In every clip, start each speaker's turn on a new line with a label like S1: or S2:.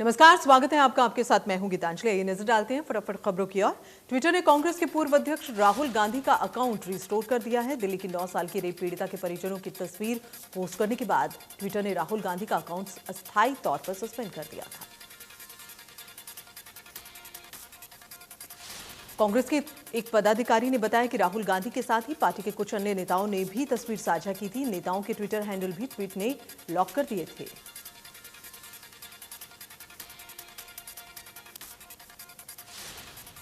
S1: नमस्कार, स्वागत है आपका। आपके साथ मैं हूं गीतांजलि। ये नजर डालते हैं फटाफट खबरों की ओर। ट्विटर ने कांग्रेस के पूर्व अध्यक्ष राहुल गांधी का अकाउंट रिस्टोर कर दिया है। दिल्ली की 9 साल की रेप पीड़िता के परिजनों की तस्वीर पोस्ट करने के बाद ट्विटर ने राहुल गांधी का अकाउंट अस्थायी तौर पर सस्पेंड कर दिया था। कांग्रेस के एक पदाधिकारी ने बताया कि राहुल गांधी के साथ ही पार्टी के कुछ अन्य नेताओं ने भी तस्वीर साझा की थी। नेताओं के ट्विटर हैंडल भी ट्वीट ने लॉक कर दिए थे।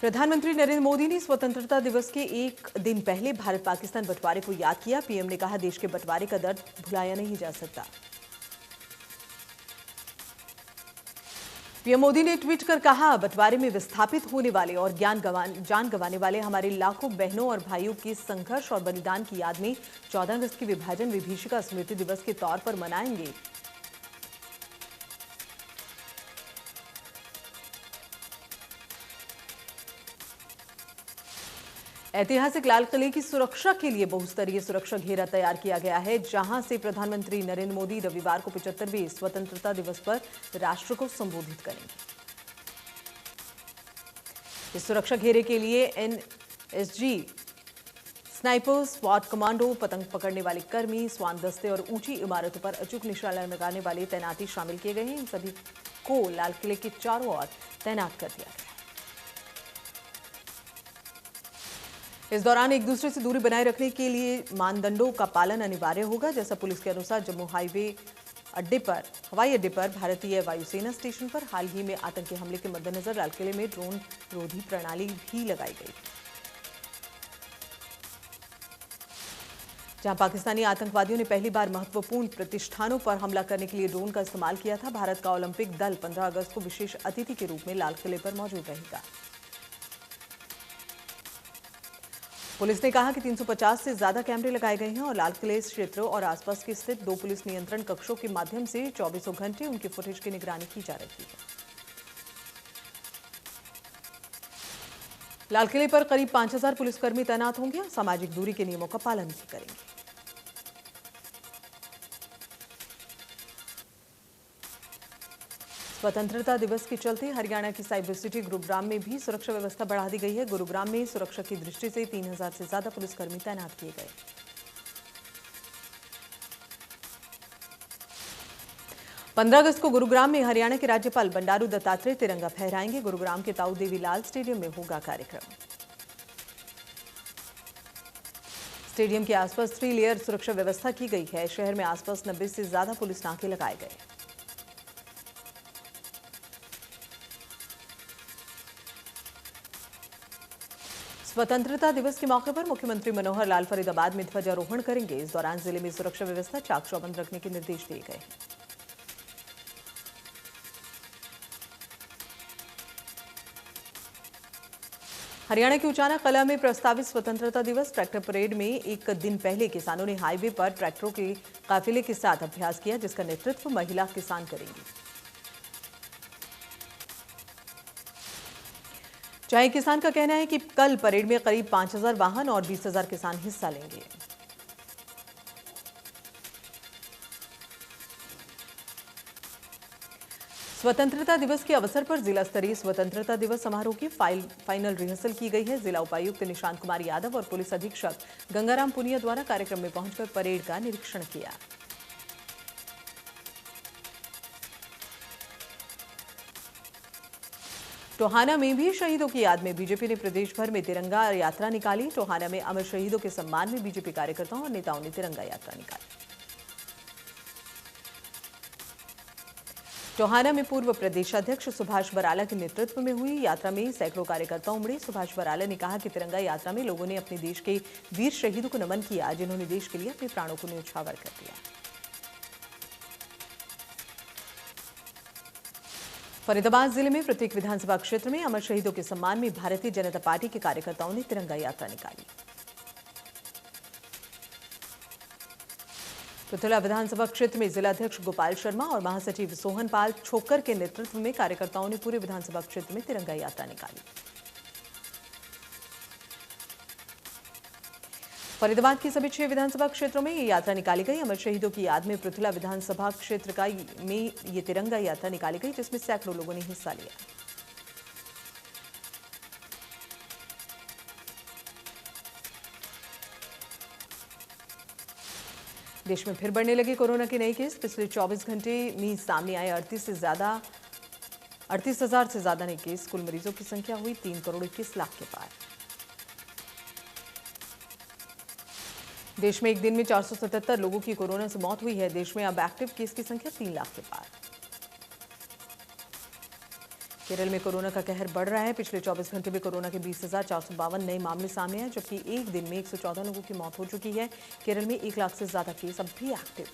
S1: प्रधानमंत्री नरेंद्र मोदी ने स्वतंत्रता दिवस के एक दिन पहले भारत पाकिस्तान बंटवारे को याद किया। पीएम ने कहा, देश के बंटवारे का दर्द भुलाया नहीं जा सकता। पीएम मोदी ने ट्वीट कर कहा, बंटवारे में विस्थापित होने वाले और जान गंवाने वाले हमारे लाखों बहनों और भाइयों के संघर्ष और बलिदान की याद में 14 अगस्त की विभाजन विभीषिका स्मृति दिवस के तौर पर मनाएंगे। ऐतिहासिक लाल किले की सुरक्षा के लिए बहुस्तरीय सुरक्षा घेरा तैयार किया गया है, जहां से प्रधानमंत्री नरेंद्र मोदी रविवार को 75वें स्वतंत्रता दिवस पर राष्ट्र को संबोधित करेंगे। इस सुरक्षा घेरे के लिए एनएसजी, स्नाइपर्स, स्वाट कमांडो, पतंग पकड़ने वाले कर्मी, स्वान दस्ते और ऊंची इमारतों पर अचूक निशाना लगाने वाले तैनाती शामिल किए गए हैं। इन सभी को लाल किले के चारों ओर तैनात कर दिया गया। इस दौरान एक दूसरे से दूरी बनाए रखने के लिए मानदंडों का पालन अनिवार्य होगा। जैसा पुलिस के अनुसार जम्मू हवाई अड्डे पर भारतीय वायुसेना स्टेशन पर हाल ही में आतंकी हमले के मद्देनजर लाल किले में ड्रोन रोधी प्रणाली भी लगाई गई, जहां पाकिस्तानी आतंकवादियों ने पहली बार महत्वपूर्ण प्रतिष्ठानों पर हमला करने के लिए ड्रोन का इस्तेमाल किया था। भारत का ओलंपिक दल 15 अगस्त को विशेष अतिथि के रूप में लाल किले पर मौजूद रहेगा। पुलिस ने कहा कि 350 से ज्यादा कैमरे लगाए गए हैं और लाल किले क्षेत्र और आसपास के स्थित 2 पुलिस नियंत्रण कक्षों के माध्यम से 24 घंटे उनकी फुटेज की निगरानी की जा रही है। लाल किले पर करीब 5000 पुलिसकर्मी तैनात होंगे और सामाजिक दूरी के नियमों का पालन भी करेंगे। स्वतंत्रता दिवस के चलते हरियाणा की साइबर सिटी गुरुग्राम में भी सुरक्षा व्यवस्था बढ़ा दी गई है। गुरुग्राम में सुरक्षा की दृष्टि से 3000 से ज्यादा पुलिसकर्मी तैनात किए गए। 15 अगस्त को गुरुग्राम में हरियाणा के राज्यपाल बंडारू दत्तात्रेय तिरंगा फहराएंगे। गुरुग्राम के ताऊ देवी लाल स्टेडियम में होगा कार्यक्रम। स्टेडियम के आसपास 3 लेयर सुरक्षा व्यवस्था की गई है। शहर में आसपास 90 से ज्यादा पुलिस नाके लगाए गए। स्वतंत्रता दिवस के मौके पर मुख्यमंत्री मनोहर लाल फरीदाबाद में ध्वजारोहण करेंगे। इस दौरान जिले में सुरक्षा व्यवस्था चाक चौबंद रखने के निर्देश दिए गए। हरियाणा के उचाना कला में प्रस्तावित स्वतंत्रता दिवस ट्रैक्टर परेड में एक दिन पहले किसानों ने हाईवे पर ट्रैक्टरों के काफिले के साथ अभ्यास किया, जिसका नेतृत्व महिला किसान करेंगी। चाय किसान का कहना है कि कल परेड में करीब 5000 वाहन और 20,000 किसान हिस्सा लेंगे। स्वतंत्रता दिवस के अवसर पर जिला स्तरीय स्वतंत्रता दिवस समारोह की फाइनल रिहर्सल की गई है। जिला उपायुक्त निशांत कुमार यादव और पुलिस अधीक्षक गंगाराम पुनिया द्वारा कार्यक्रम में पहुंचकर परेड का निरीक्षण किया। टोहाना में भी शहीदों की याद में बीजेपी ने प्रदेश भर में तिरंगा यात्रा निकाली। टोहाना में अमर शहीदों के सम्मान में बीजेपी कार्यकर्ताओं और नेताओं ने तिरंगा यात्रा निकाली। टोहाना में पूर्व प्रदेशाध्यक्ष सुभाष बराला के नेतृत्व में हुई यात्रा में सैकड़ों कार्यकर्ता उमड़े। सुभाष बराला ने कहा कि तिरंगा यात्रा में लोगों ने अपने देश के वीर शहीदों को नमन किया, जिन्होंने देश के लिए अपने प्राणों को न्यौछावर कर दिया। फरीदाबाद जिले में प्रत्येक विधानसभा क्षेत्र में अमर शहीदों के सम्मान में भारतीय जनता पार्टी के कार्यकर्ताओं ने तिरंगा यात्रा निकाली। पृथुला विधानसभा क्षेत्र में जिलाध्यक्ष गोपाल शर्मा और महासचिव सोहनपाल छोकर के नेतृत्व में कार्यकर्ताओं ने पूरे विधानसभा क्षेत्र में तिरंगा यात्रा निकाली। फरीदाबाद की सभी 6 विधानसभा क्षेत्रों में ये यात्रा निकाली गई। अमर शहीदों की याद में पृथुला विधानसभा क्षेत्र में ये तिरंगा यात्रा निकाली गई, जिसमें सैकड़ों लोगों ने हिस्सा लिया। देश में फिर बढ़ने लगे कोरोना के नए केस। पिछले 24 घंटे में सामने आए 38,000 से ज्यादा नए केस। कुल मरीजों की संख्या हुई 3 करोड़ 21 लाख के पार। देश में एक दिन में 477 लोगों की कोरोना से मौत हुई है। देश में अब एक्टिव केस की संख्या 3 लाख के पार। केरल में कोरोना का कहर बढ़ रहा है। पिछले 24 घंटे में कोरोना के 20,452 नए मामले सामने आए, जबकि एक दिन में 114 लोगों की मौत हो चुकी है। केरल में 1 लाख से ज्यादा केस अब भी एक्टिव।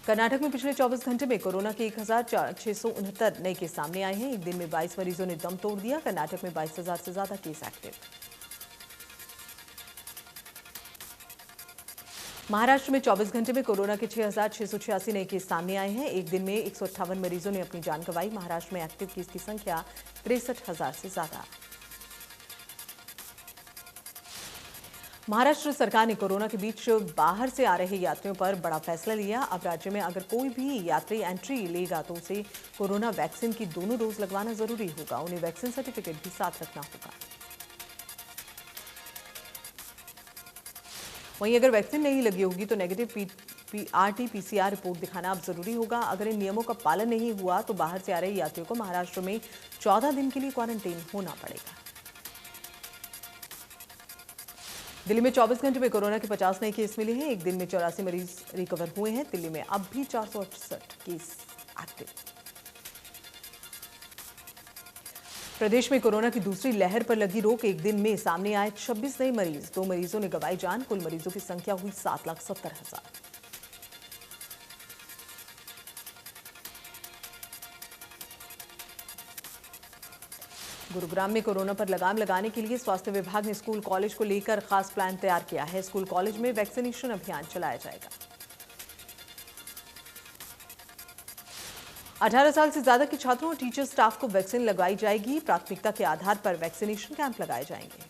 S1: कर्नाटक में पिछले 24 घंटे में कोरोना के 1,669 नए केस सामने आए हैं। एक दिन में 22 मरीजों ने दम तोड़ दिया। कर्नाटक में 22,000 से ज्यादा केस एक्टिव। महाराष्ट्र में 24 घंटे में कोरोना के 6,686 नए केस सामने आए हैं। एक दिन में 158 मरीजों ने अपनी जान गंवाई। महाराष्ट्र में एक्टिव केस की संख्या 63,000 से ज्यादा। महाराष्ट्र सरकार ने कोरोना के बीच बाहर से आ रहे यात्रियों पर बड़ा फैसला लिया। अब राज्य में अगर कोई भी यात्री एंट्री लेगा तो उसे कोरोना वैक्सीन की दोनों डोज लगवाना जरूरी होगा। उन्हें वैक्सीन सर्टिफिकेट भी साथ रखना होगा। वहीं अगर वैक्सीन नहीं लगी होगी तो नेगेटिव RT-PCR रिपोर्ट दिखाना अब जरूरी होगा। अगर इन नियमों का पालन नहीं हुआ तो बाहर से आ रहे यात्रियों को महाराष्ट्र में 14 दिन के लिए क्वारंटीन होना पड़ेगा। दिल्ली में 24 घंटे में कोरोना के 50 नए केस मिले हैं। एक दिन में 84 मरीज रिकवर हुए हैं। दिल्ली में अब भी 468 केस एक्टिव। प्रदेश में कोरोना की दूसरी लहर पर लगी रोक। एक दिन में सामने आए 26 नए मरीज। 2 मरीजों ने गंवाई जान। कुल मरीजों की संख्या हुई 7,70,000। गुरुग्राम में कोरोना पर लगाम लगाने के लिए स्वास्थ्य विभाग ने स्कूल कॉलेज को लेकर खास प्लान तैयार किया है। स्कूल कॉलेज में वैक्सीनेशन अभियान चलाया जाएगा। 18 साल से ज्यादा के छात्रों और टीचर स्टाफ को वैक्सीन लगवाई जाएगी। प्राथमिकता के आधार पर वैक्सीनेशन कैंप लगाए जाएंगे।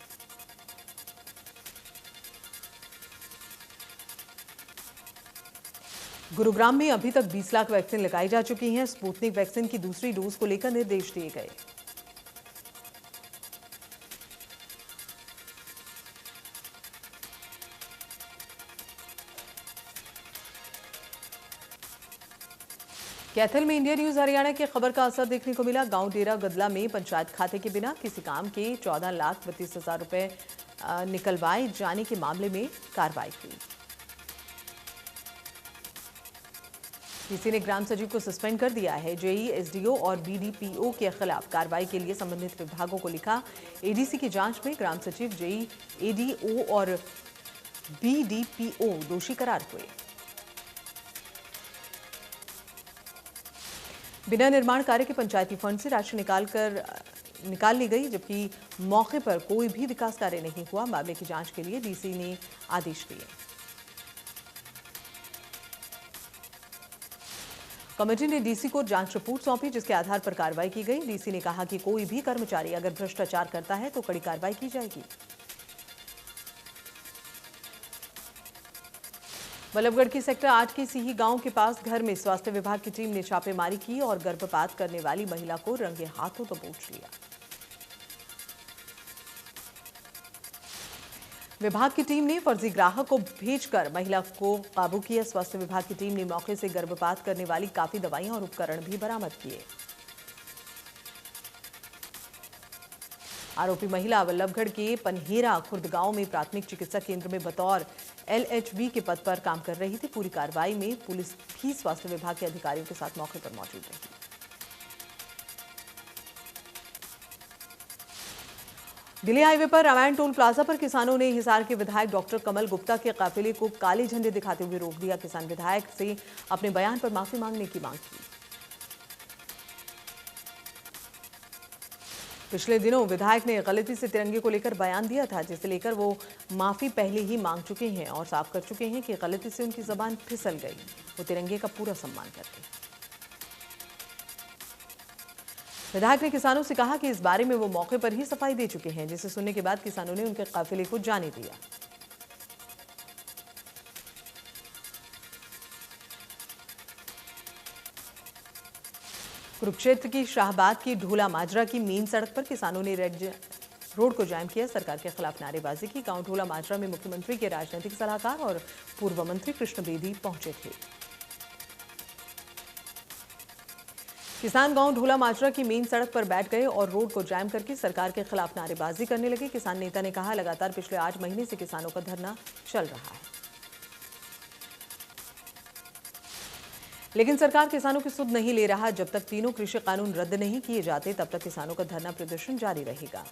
S1: गुरुग्राम में अभी तक 20 लाख वैक्सीन लगाई जा चुकी हैं। स्पुतनिक वैक्सीन की दूसरी डोज को लेकर निर्देश दिए गए। कैथल में इंडिया न्यूज हरियाणा की खबर का असर देखने को मिला। गांव डेरा गदला में पंचायत खाते के बिना किसी काम के 14,32,000 रुपए निकलवाए जाने के मामले में कार्रवाई हुई। डीसी ने ग्राम सचिव को सस्पेंड कर दिया है। जेई, एसडीओ और बीडीपीओ के खिलाफ कार्रवाई के लिए संबंधित विभागों को लिखा। एडीसी की जांच में ग्राम सचिव, जेई, एडीओ और बीडीपीओ दोषी करार हुए। बिना निर्माण कार्य के पंचायती फंड से राशि निकाल ली गई, जबकि मौके पर कोई भी विकास कार्य नहीं हुआ। मामले की जांच के लिए डीसी ने आदेश दिए। कमेटी ने डीसी को जांच रिपोर्ट सौंपी, जिसके आधार पर कार्रवाई की गई। डीसी ने कहा कि कोई भी कर्मचारी अगर भ्रष्टाचार करता है तो कड़ी कार्रवाई की जाएगी। बल्लभगढ़ की सेक्टर 8 के सीही गांव के पास घर में स्वास्थ्य विभाग की टीम ने छापेमारी की और गर्भपात करने वाली महिला को रंगे हाथों दबोच लिया। विभाग की टीम ने फर्जी ग्राहक को भेजकर महिला को काबू किया। स्वास्थ्य विभाग की टीम ने मौके से गर्भपात करने वाली काफी दवाइयां और उपकरण भी बरामद किए। आरोपी महिला बल्लभगढ़ के पनहेरा खुर्द गांव में प्राथमिक चिकित्सा केंद्र में बतौर LHV के पद पर काम कर रही थी। पूरी कार्रवाई में पुलिस भी स्वास्थ्य विभाग के अधिकारियों के साथ मौके पर मौजूद रही। दिल्ली हाईवे पर रामायण टोल प्लाजा पर किसानों ने हिसार के विधायक डॉक्टर कमल गुप्ता के काफिले को काले झंडे दिखाते हुए रोक दिया। किसान विधायक से अपने बयान पर माफी मांगने की मांग की। पिछले दिनों विधायक ने गलती से तिरंगे को लेकर बयान दिया था, जिसे लेकर वो माफी पहले ही मांग चुके हैं और साफ कर चुके हैं कि गलती से उनकी जबान फिसल गई। वो तिरंगे का पूरा सम्मान करते हैं। विधायक ने किसानों से कहा कि इस बारे में वो मौके पर ही सफाई दे चुके हैं, जिसे सुनने के बाद किसानों ने उनके काफिले को जाने दिया। कुरुक्षेत्र की शाहबाद की ढोला माजरा की मेन सड़क पर किसानों ने रोड को जाम किया। सरकार के खिलाफ नारेबाजी की। गांव ढोला माजरा में मुख्यमंत्री के राजनीतिक सलाहकार और पूर्व मंत्री कृष्ण बेदी पहुंचे थे। किसान गांव ढोला माजरा की मेन सड़क पर बैठ गए और रोड को जाम करके सरकार के खिलाफ नारेबाजी करने लगे। किसान नेता ने कहा, लगातार पिछले 8 महीने से किसानों का धरना चल रहा है, लेकिन सरकार किसानों की सुध नहीं ले रहा। जब तक तीनों कृषि कानून रद्द नहीं किए जाते, तब तक किसानों का धरना प्रदर्शन जारी रहेगा।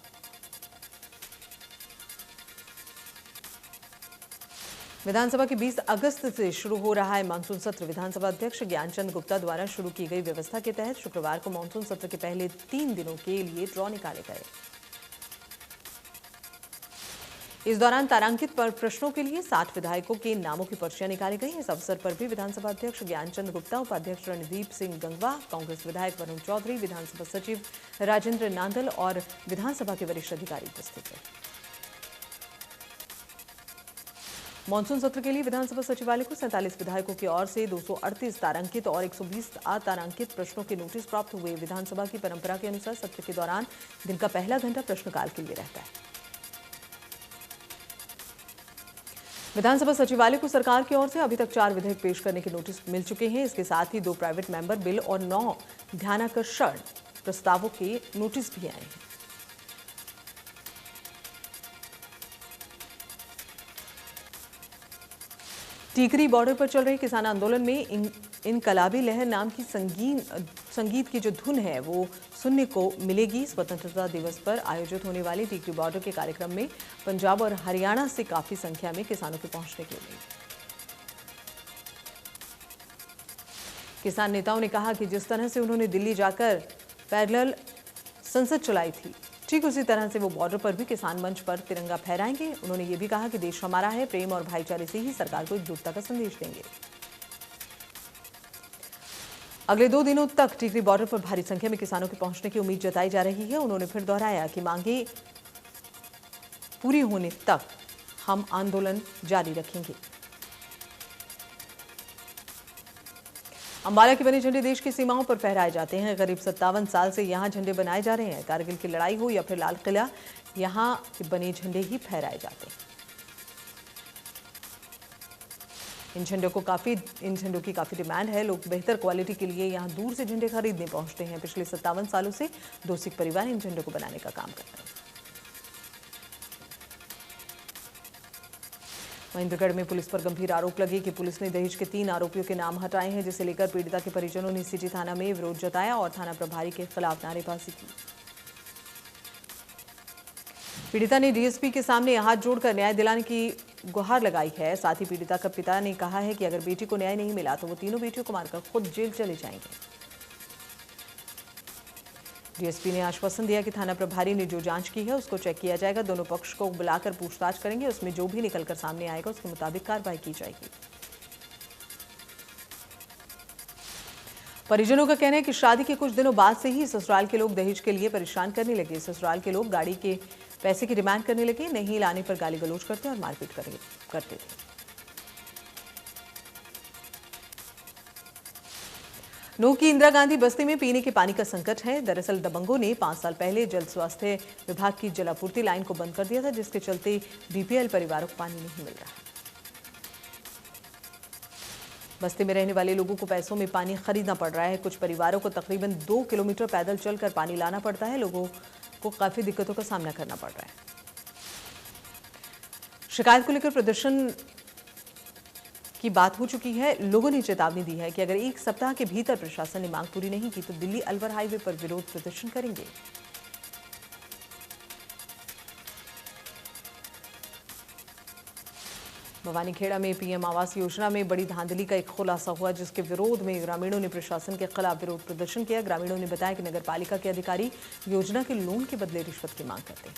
S1: विधानसभा के 20 अगस्त से शुरू हो रहा है मानसून सत्र। विधानसभा अध्यक्ष ज्ञानचंद गुप्ता द्वारा शुरू की गई व्यवस्था के तहत शुक्रवार को मानसून सत्र के पहले 3 दिनों के लिए ड्रॉ निकाले गए। इस दौरान तारांकित प्रश्नों के लिए 60 विधायकों के नामों की पर्चियां निकाली गई। इस अवसर पर भी विधानसभा अध्यक्ष ज्ञानचंद गुप्ता, उपाध्यक्ष रणदीप सिंह गंगवा, कांग्रेस विधायक वरुण चौधरी, विधानसभा सचिव राजेंद्र नांदल और विधानसभा के वरिष्ठ अधिकारी उपस्थित थे। मानसून सत्र के लिए विधानसभा सचिवालय को 47 विधायकों की ओर से 238 तारांकित और 120 अतारांकित प्रश्नों के नोटिस प्राप्त हुए। विधानसभा की परंपरा के अनुसार सत्र के दौरान दिन का पहला घंटा प्रश्नकाल के लिए रहता है। विधानसभा सचिवालय को सरकार की ओर से अभी तक 4 विधेयक पेश करने के नोटिस मिल चुके हैं। इसके साथ ही 2 प्राइवेट मेंबर बिल और 9 ध्यानाकर्षण प्रस्तावों के नोटिस भी आए हैं। टीकरी बॉर्डर पर चल रहे किसान आंदोलन में इनकलाबी लहर नाम की संगीत की जो धुन है वो सुनने को मिलेगी। स्वतंत्रता दिवस पर आयोजित होने वाले टीकरी बॉर्डर के कार्यक्रम में पंजाब और हरियाणा से काफी संख्या में किसानों के पहुंचने की उम्मीद। किसान नेताओं ने कहा कि जिस तरह से उन्होंने दिल्ली जाकर पैरेलल संसद चलाई थी, ठीक उसी तरह से वो बॉर्डर पर भी किसान मंच पर तिरंगा फहराएंगे। उन्होंने ये भी कहा कि देश हमारा है, प्रेम और भाईचारे से ही सरकार को एकजुटता का संदेश देंगे। अगले 2 दिनों तक टीकरी बॉर्डर पर भारी संख्या में किसानों के पहुंचने की उम्मीद जताई जा रही है। उन्होंने फिर दोहराया कि मांगे पूरी होने तक हम आंदोलन जारी रखेंगे। अंबाला के बने झंडे देश की सीमाओं पर फहराए जाते हैं। करीब 57 साल से यहां झंडे बनाए जा रहे हैं। कारगिल की लड़ाई हो या फिर लाल किला, यहां के बने झंडे ही फहराए जाते हैं। इन झंडों की काफी डिमांड है। लोग बेहतर क्वालिटी के लिए यहां दूर से झंडे खरीदने पहुंचते हैं। पिछले 57 सालों से 2 सिख परिवार इन झंडों को बनाने का काम करते हैं। महेंद्रगढ़ में पुलिस पर गंभीर आरोप लगे कि पुलिस ने दहेज के 3 आरोपियों के नाम हटाए हैं, जिसे लेकर पीड़िता के परिजनों ने सिटी थाना में विरोध जताया और थाना प्रभारी के खिलाफ नारेबाजी की। पीड़िता ने डीएसपी के सामने हाथ जोड़कर न्याय दिलाने की गुहार लगाई है। साथ ही पीड़िता का पिता ने कहा है कि अगर बेटी को न्याय नहीं मिला तो वो तीनों बेटियों को मारकर खुद जेल चले जाएंगे। डीएसपी ने आश्वासन दिया कि थाना प्रभारी ने जो जांच की है उसको चेक किया जाएगा। दोनों पक्ष को बुलाकर पूछताछ करेंगे। उसमें जो भी निकलकर सामने आएगा उसके मुताबिक कार्रवाई की जाएगी। परिजनों का कहना है कि शादी के कुछ दिनों बाद से ही ससुराल के लोग दहेज के लिए परेशान करने लगे। ससुराल के लोग गाड़ी के पैसे की डिमांड करने लगे। नहीं लाने पर गाली गलौज करते और मारपीट करते थे। नूह की इंदिरा गांधी बस्ती में पीने के पानी का संकट है। दरअसल दबंगों ने 5 साल पहले जल स्वास्थ्य विभाग की जलापूर्ति लाइन को बंद कर दिया था, जिसके चलते बीपीएल परिवारों को पानी नहीं मिल रहा। बस्ती में रहने वाले लोगों को पैसों में पानी खरीदना पड़ रहा है। कुछ परिवारों को तकरीबन 2 किलोमीटर पैदल चलकर पानी लाना पड़ता है। लोगों को काफी दिक्कतों का सामना करना पड़ रहा है। शिकायत को लेकर प्रदर्शन की बात हो चुकी है। लोगों ने चेतावनी दी है कि अगर 1 सप्ताह के भीतर प्रशासन ने मांग पूरी नहीं की तो दिल्ली अलवर हाईवे पर विरोध प्रदर्शन करेंगे। भवानीखेड़ा में पीएम आवास योजना में बड़ी धांधली का एक खुलासा हुआ, जिसके विरोध में ग्रामीणों ने प्रशासन के खिलाफ विरोध प्रदर्शन किया। ग्रामीणों ने बताया कि नगरपालिका के अधिकारी योजना के लोन के बदले रिश्वत की मांग करते हैं।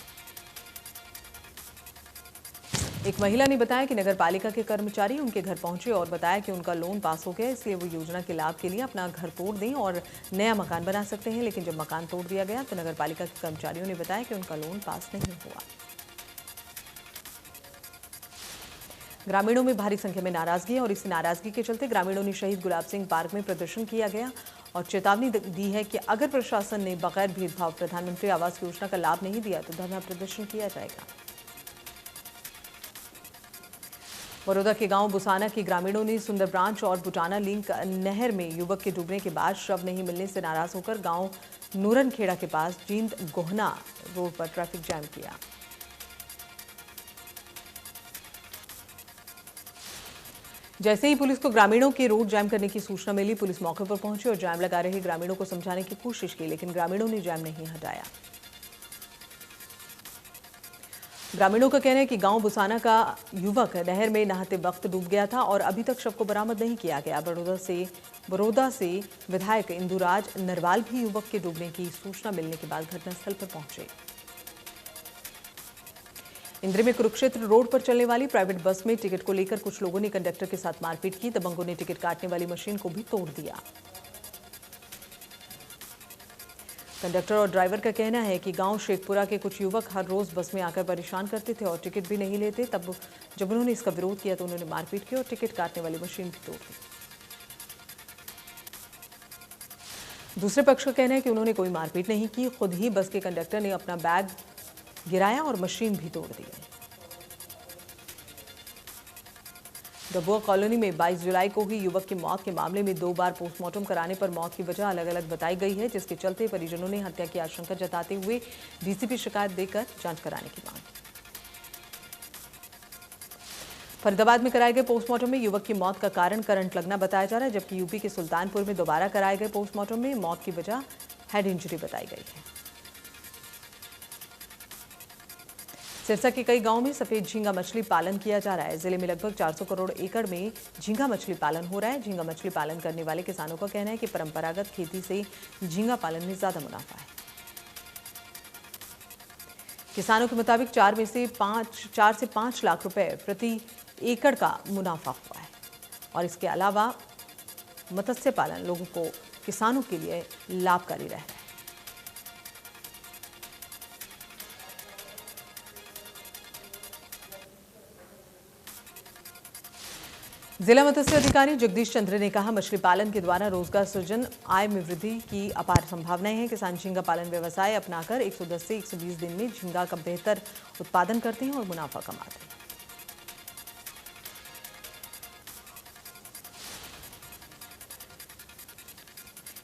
S1: एक महिला ने बताया कि नगर पालिका के कर्मचारी उनके घर पहुंचे और बताया कि उनका लोन पास हो गया, इसलिए वो योजना के लाभ के लिए अपना घर तोड़ दें और नया मकान बना सकते हैं। लेकिन जब मकान तोड़ दिया गया तो नगर पालिका के कर्मचारियों ने बताया कि उनका लोन पास नहीं हुआ। ग्रामीणों में भारी संख्या में नाराजगी है और इसी नाराजगी के चलते ग्रामीणों ने शहीद गुलाब सिंह पार्क में प्रदर्शन किया गया और चेतावनी दी है कि अगर प्रशासन ने बगैर भेदभाव प्रधानमंत्री आवास योजना का लाभ नहीं दिया तो धरना प्रदर्शन किया जाएगा। बड़ौदा के गांव बुसाना के ग्रामीणों ने सुंदर ब्रांच और बुटाना लिंक नहर में युवक के डूबने के बाद शव नहीं मिलने से नाराज होकर गांव नूरन खेड़ा के पास जींद गोहना रोड पर ट्रैफिक जाम किया। जैसे ही पुलिस को ग्रामीणों के रोड जाम करने की सूचना मिली, पुलिस मौके पर पहुंची और जाम लगा रहे ग्रामीणों को समझाने की कोशिश की, लेकिन ग्रामीणों ने जाम नहीं हटाया। ग्रामीणों का कहना है कि गांव बुसाना का युवक नहर में नहाते वक्त डूब गया था और अभी तक शव को बरामद नहीं किया गया। बड़ौदा से विधायक इंदुराज नरवाल भी युवक के डूबने की सूचना मिलने के बाद घटनास्थल पर पहुंचे। इंद्र में कुरुक्षेत्र रोड पर चलने वाली प्राइवेट बस में टिकट को लेकर कुछ लोगों ने कंडक्टर के साथ मारपीट की। दबंगों ने टिकट काटने वाली मशीन को भी तोड़ दिया। कंडक्टर और ड्राइवर का कहना है कि गांव शेखपुरा के कुछ युवक हर रोज बस में आकर परेशान करते थे और टिकट भी नहीं लेते। तब जब उन्होंने इसका विरोध किया तो उन्होंने मारपीट की और टिकट काटने वाली मशीन भी तोड़ दी। दूसरे पक्ष का कहना है कि उन्होंने कोई मारपीट नहीं की, खुद ही बस के कंडक्टर ने अपना बैग गिराया और मशीन भी तोड़ दी। डबुआ कॉलोनी में 22 जुलाई को हुई युवक की मौत के मामले में 2 बार पोस्टमार्टम कराने पर मौत की वजह अलग अलग बताई गई है, जिसके चलते परिजनों ने हत्या की आशंका जताते हुए डीसीपी शिकायत देकर जांच कराने की मांग की। फरीदाबाद में कराए गए पोस्टमार्टम में युवक की मौत का कारण करंट लगना बताया जा रहा है, जबकि यूपी के सुल्तानपुर में दोबारा कराए गए पोस्टमार्टम में मौत की वजह हेड इंजरी बताई गई है। सिरसा के कई गांवों में सफेद झींगा मछली पालन किया जा रहा है। जिले में लगभग 400 करोड़ एकड़ में झींगा मछली पालन हो रहा है। झींगा मछली पालन करने वाले किसानों का कहना है कि परंपरागत खेती से झींगा पालन में ज्यादा मुनाफा है। किसानों के मुताबिक 4 से 5 लाख रुपए प्रति एकड़ का मुनाफा हुआ है और इसके अलावा मत्स्य पालन लोगों को किसानों के लिए लाभकारी रह रहा है। जिला मत्स्य अधिकारी जगदीश चंद्र ने कहा, मछली पालन के द्वारा रोजगार सृजन, आय में वृद्धि की अपार संभावनाएं हैं। किसान झींगा पालन व्यवसाय अपनाकर 110 से 120 दिन में झींगा का बेहतर उत्पादन करते हैं और मुनाफा कमाते हैं।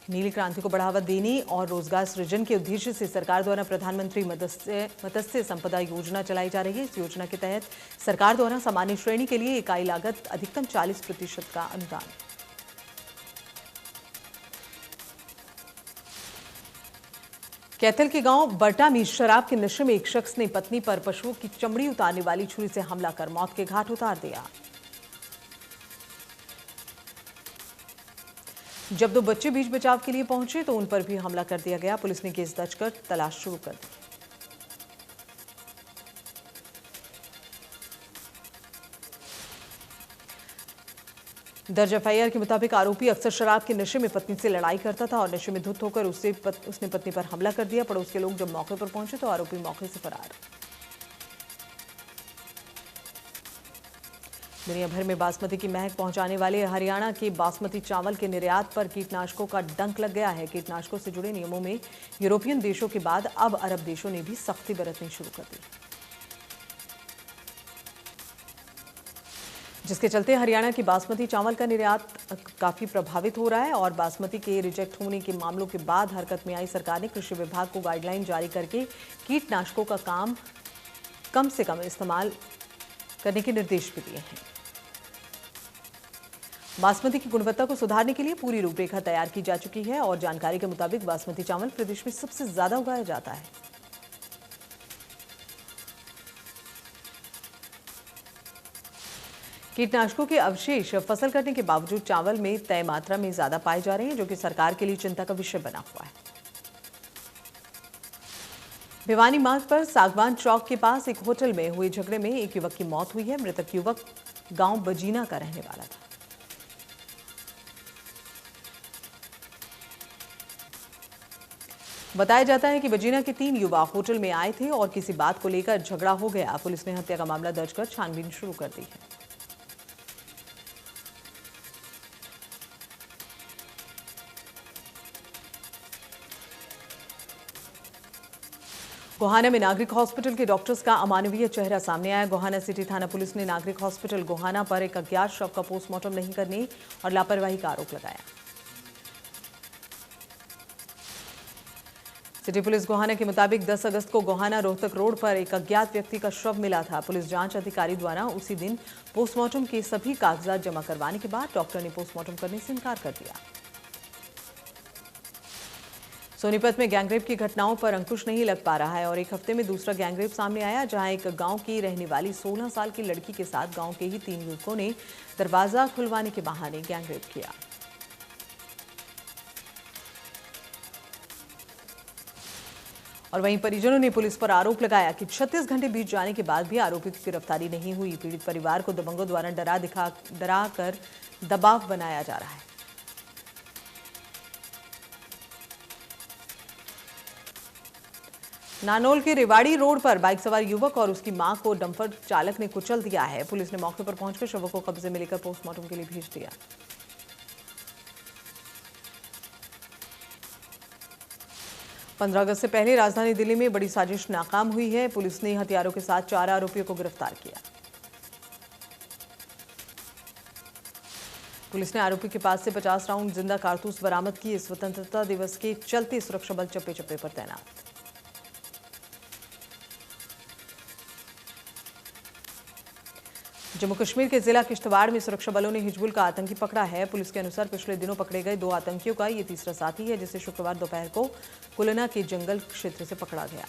S1: नीली क्रांति को बढ़ावा देने और रोजगार सृजन के उद्देश्य से सरकार द्वारा प्रधानमंत्री मत्स्य संपदा योजना चलाई जा रही है। इस योजना के तहत सरकार द्वारा सामान्य श्रेणी के लिए इकाई लागत अधिकतम 40% का अनुदान। कैथल के गांव बरटा में शराब के नशे में एक शख्स ने पत्नी पर पशुओं की चमड़ी उतारने वाली छुरी से हमला कर मौत के घाट उतार दिया। जब 2 बच्चे बीच बचाव के लिए पहुंचे तो उन पर भी हमला कर दिया गया। पुलिस ने केस दर्ज कर तलाश शुरू कर दी। दर्ज एफआईआर के मुताबिक आरोपी अक्सर शराब के नशे में पत्नी से लड़ाई करता था और नशे में धुत होकर उसने पत्नी पर हमला कर दिया। पड़ोस के लोग जब मौके पर पहुंचे तो आरोपी मौके से फरार। दुनिया भर में बासमती की महक पहुंचाने वाले हरियाणा के बासमती चावल के निर्यात पर कीटनाशकों का डंक लग गया है। कीटनाशकों से जुड़े नियमों में यूरोपियन देशों के बाद अब अरब देशों ने भी सख्ती बरतनी शुरू कर दी, जिसके चलते हरियाणा की बासमती चावल का निर्यात काफी प्रभावित हो रहा है। और बासमती के रिजेक्ट होने के मामलों के बाद हरकत में आई सरकार ने कृषि विभाग को गाइडलाइन जारी करके कीटनाशकों का कम से कम इस्तेमाल करने के निर्देश भी दिए हैं। बासमती की गुणवत्ता को सुधारने के लिए पूरी रूपरेखा तैयार की जा चुकी है और जानकारी के मुताबिक बासमती चावल प्रदेश में सबसे ज्यादा उगाया जाता है। कीटनाशकों के अवशेष फसल कटने के बावजूद चावल में तय मात्रा में ज्यादा पाए जा रहे हैं, जो कि सरकार के लिए चिंता का विषय बना हुआ है। भिवानी मार्ग पर सागवान चौक के पास एक होटल में हुए झगड़े में एक युवक की मौत हुई है। मृतक युवक गांव बजीना का रहने वाला था। बताया जाता है कि बजीना के 3 युवा होटल में आए थे और किसी बात को लेकर झगड़ा हो गया। पुलिस ने हत्या का मामला दर्ज कर छानबीन शुरू कर दी है। गोहाना में नागरिक हॉस्पिटल के डॉक्टर्स का अमानवीय चेहरा सामने आया। गोहाना सिटी थाना पुलिस ने नागरिक हॉस्पिटल गोहाना पर एक अज्ञात शव का पोस्टमार्टम नहीं करने और लापरवाही का आरोप लगाया। सिटी पुलिस गोहाना के मुताबिक 10 अगस्त को गोहाना रोहतक रोड पर एक अज्ञात व्यक्ति का शव मिला था। पुलिस जांच अधिकारी द्वारा उसी दिन पोस्टमार्टम के सभी कागजात जमा करवाने के बाद डॉक्टर ने पोस्टमार्टम करने से इनकार कर दिया। सोनीपत में गैंगरेप की घटनाओं पर अंकुश नहीं लग पा रहा है और एक हफ्ते में दूसरा गैंगरेप सामने आया, जहां एक गांव की रहने वाली 16 साल की लड़की के साथ गांव के ही 3 युवकों ने दरवाजा खुलवाने के बहाने गैंगरेप किया। और वहीं परिजनों ने पुलिस पर आरोप लगाया कि 36 घंटे बीत जाने के बाद भी आरोपी की गिरफ्तारी नहीं हुई। पीड़ित परिवार को दबंगों द्वारा डरा कर दबाव बनाया जा रहा है। नानोल के रेवाड़ी रोड पर बाइक सवार युवक और उसकी मां को डंपर चालक ने कुचल दिया है। पुलिस ने मौके पर पहुंचकर शवों को कब्जे में लेकर पोस्टमार्टम के लिए भेज दिया। पंद्रह अगस्त से पहले राजधानी दिल्ली में बड़ी साजिश नाकाम हुई है। पुलिस ने हथियारों के साथ 4 आरोपियों को गिरफ्तार किया। पुलिस ने आरोपी के पास से 50 राउंड जिंदा कारतूस बरामद किए। स्वतंत्रता दिवस के चलते सुरक्षा बल चप्पे चप्पे पर तैनात। जम्मू कश्मीर के जिला किश्तवाड़ में सुरक्षा बलों ने हिजबुल का आतंकी पकड़ा है। पुलिस के अनुसार पिछले दिनों पकड़े गए 2 आतंकियों का ये तीसरा साथी है, जिसे शुक्रवार दोपहर को कुलना के जंगल क्षेत्र से पकड़ा गया।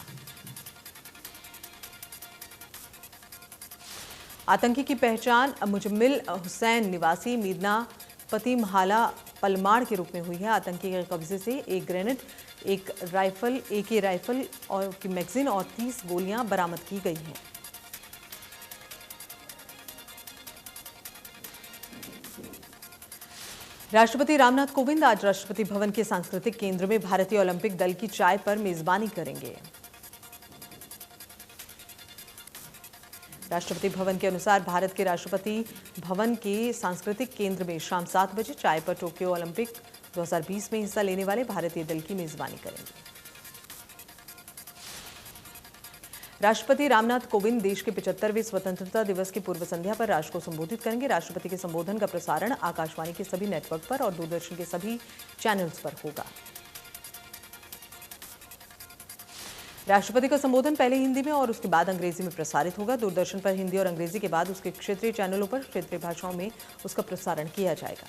S1: आतंकी की पहचान मुजम्मिल हुसैन निवासी मीदना पतिमहाला पलमाड़ के रूप में हुई है। आतंकी के कब्जे से एक ग्रेनेड, एक राइफल, AK राइफल और की मैगजीन और 30 गोलियां बरामद की गई हैं। राष्ट्रपति रामनाथ कोविंद आज राष्ट्रपति भवन के सांस्कृतिक केंद्र में भारतीय ओलंपिक दल की चाय पर मेजबानी करेंगे। राष्ट्रपति भवन के अनुसार भारत के राष्ट्रपति भवन के सांस्कृतिक केंद्र में शाम 7 बजे चाय पर टोक्यो ओलंपिक 2020 में हिस्सा लेने वाले भारतीय दल की मेजबानी करेंगे। राष्ट्रपति रामनाथ कोविंद देश के 75वें स्वतंत्रता दिवस की पूर्व संध्या पर राष्ट्र को संबोधित करेंगे। राष्ट्रपति के संबोधन का प्रसारण आकाशवाणी के सभी नेटवर्क पर और दूरदर्शन के सभी चैनल्स पर होगा। राष्ट्रपति का संबोधन पहले हिंदी में और उसके बाद अंग्रेजी में प्रसारित होगा। दूरदर्शन पर हिंदी और अंग्रेजी के बाद उसके क्षेत्रीय चैनलों पर क्षेत्रीय भाषाओं में उसका प्रसारण किया जाएगा।